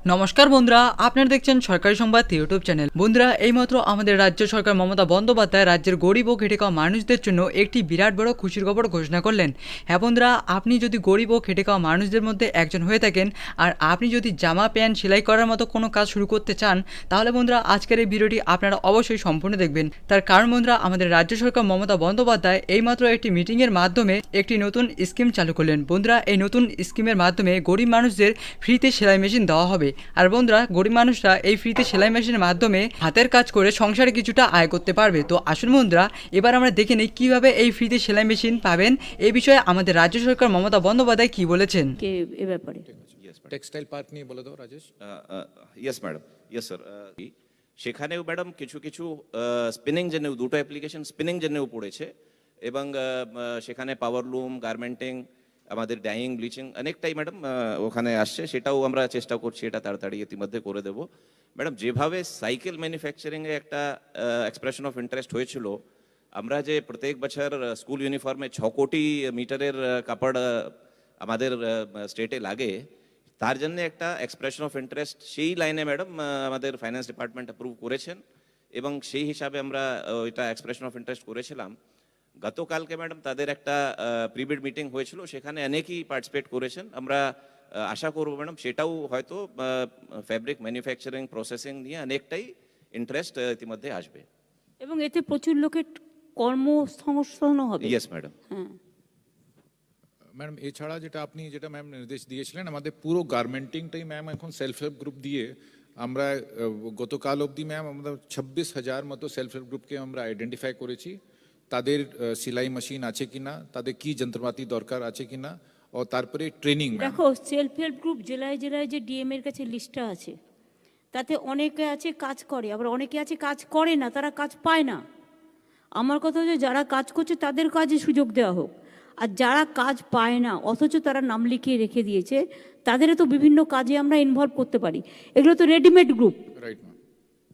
নমস্কার বন্ধুরা, আপনারা দেখছেন সরকারি সংবাদ ইউটিউব চ্যানেল। বন্ধুরা, এইমাত্র আমাদের রাজ্য সরকার মমতা বন্দ্যোপাধ্যায় রাজ্যের গরিব ও খেটে খাওয়া মানুষদের জন্য একটি বিরাট বড় খুশির খবর ঘোষণা করলেন। হ্যাঁ বন্ধুরা, আপনি যদি গরিব ও খেটে খাওয়া মানুষদের মধ্যে একজন হয়ে থাকেন আর আপনি যদি জামা প্যান্ট সেলাই করার মতো কোনো কাজ শুরু করতে চান, তাহলে বন্ধুরা আজকের এই ভিডিওটি আপনারা অবশ্যই সম্পূর্ণ দেখবেন। তার কারণ বন্ধুরা, আমাদের রাজ্য সরকার মমতা বন্দ্যোপাধ্যায় এইমাত্র একটি মিটিংয়ের মাধ্যমে একটি নতুন স্কিম চালু করলেন। বন্ধুরা, এই নতুন স্কিমের মাধ্যমে গরিব মানুষদের ফ্রিতে সেলাই মেশিন দেওয়া হবে। আর বন্ধুরা, গরিব মানুষরা এই ফ্রিতে সেলাই মেশিনের মাধ্যমে হাতের কাজ করে সংসারে কিছুটা আয় করতে পারবে। তো আসুন বন্ধুরা, এবার আমরা দেখে নিই কীভাবে এই ফ্রিতে সেলাই মেশিন পাবেন। এই বিষয়ে আমাদের রাজ্য সরকার মমতা বন্দ্যোপাধ্যায় কি বলেছেন এ ব্যাপারে। টেক্সটাইল পার্ক নিয়ে বলে দাও Rajesh. Yes madam, yes sir. সেখানেও ম্যাডাম কিছু কিছু স্পিনিং জেনেও দুটো অ্যাপ্লিকেশন স্পিনিং জেনেও পড়েছে এবং সেখানে পাওয়ারলুম, গার্মেন্টিং, আমাদের ডাইং, ব্লিচিং অনেকটাই ম্যাডাম ওখানে আসছে। সেটাও আমরা চেষ্টা করছি এটা তাড়াতাড়ি ইতিমধ্যে করে দেবো। ম্যাডাম, যেভাবে সাইকেল ম্যানুফ্যাকচারিংয়ে একটা এক্সপ্রেশন অফ ইন্টারেস্ট হয়েছিল, আমরা যে প্রত্যেক বছর স্কুল ইউনিফর্মে 6 কোটি মিটারের কাপড় আমাদের স্টেটে লাগে, তার জন্য একটা এক্সপ্রেশন অফ ইন্টারেস্ট সেই লাইনে ম্যাডাম আমাদের ফাইন্যান্স ডিপার্টমেন্ট অ্যাপ্রুভ করেছেন এবং সেই হিসাবে আমরা ওইটা এক্সপ্রেশন অফ ইন্টারেস্ট করেছিলাম। গতকালকে ম্যাডাম তাদের একটা প্রিবিড মিটিং হয়েছিল, সেখানে অনেকেই পার্টিসিপেট করেছেন। আমরা আশা করব ম্যাডাম সেটাও হয়তো ফ্যাব্রিক ম্যানুফ্যাকচারিং প্রসেসিং নিয়ে অনেকটাই ইন্টারেস্ট ইতিমধ্যে আসবে এবং এতে প্রচুর লোকের কর্মসংস্থানও হবে। Yes madam. হ্যাঁ ম্যাডাম, এছাড়া যেটা ম্যাম নির্দেশ দিয়েছিলেন, আমাদের পুরো গার্মেন্টিংটাই ম্যাম এখন সেলফ হেল্প গ্রুপ দিয়ে আমরা গতকাল অবধি ম্যাম আমরা 26,000 মতো সেলফ হেল্প গ্রুপকে আমরা আইডেন্টিফাই করেছি। তাদের সেলাই মেশিন আছে কিনা, তাদের কি যন্ত্রপাতি দরকার আছে কিনা, ও তারপরে ট্রেনিং। দেখো, সেলফ হেল্প গ্রুপ জেলায় জেলায় যে ডিএম এর কাছে লিস্টটা আছে, তাতে অনেকে আছে কাজ করে, আবার অনেকে আছে কাজ করে না, তারা কাজ পায় না। আমার কথা হচ্ছে যারা কাজ করছে তাদের কাজে সুযোগ দেওয়া হোক, আর যারা কাজ পায় না অথচ তারা নাম লিখিয়ে রেখে দিয়েছে, তাদেরও তো বিভিন্ন কাজে আমরা ইনভলভ করতে পারি। এগুলো তো রেডিমেড গ্রুপ। Right ma'am.